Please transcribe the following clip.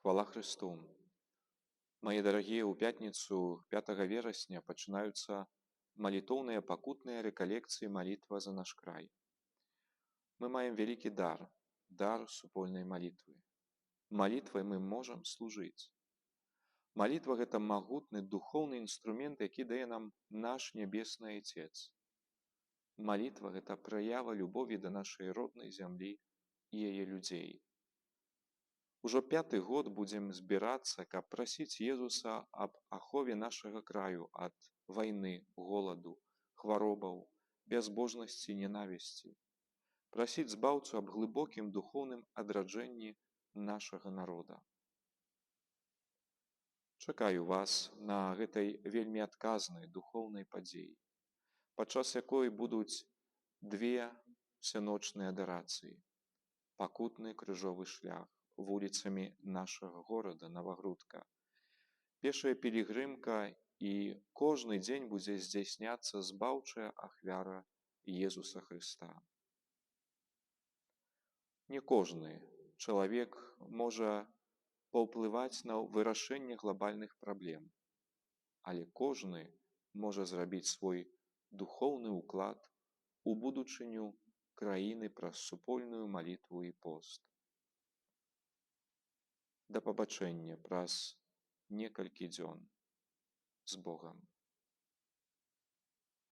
Хвала Христу! Мои дорогие, у пятницу 5 вересня пачынаюцца малітоўныя пакутныя рэкалекцыі «Малітва за наш край». Мы маем вялікі дар супольнай малітвы. Малітвай мы можам служыць. Малітва – гэта магутны духоўны інструмент, які дае нам наш нябесны Айцец. Малітва – гэта праява любові да нашай роднай зямлі і яе людзей. Ужо 5-й год будзем збірацца, каб прасіць Езуса аб ахове нашага краю ад вайны, голаду, хваробаў, бязбожнасці, ненавісці. Прасіць збаўцу аб глыбокім духоўным адраджэнні нашага народа. Чакаю вас на гэтай вельмі адказнай духоўнай падзеі, падчас якой будуць 2 всеночныя адарацыі, пакутны крыжовы шлях вуліцамі нашага горада Новагрудка, пешая пілігрымка, і кожны дзень будзе здзяйсняцца збаўчая ахвяра Езуса Хрыста. Не кожны чалавек можа паўплываць на вырашэнне глобальных праблем, але кожны можа зрабіць свой духоўны ўклад у будучыню краіны праз супольную малітву і пост. Да пабачэння праз некалькі дзён. З Богам!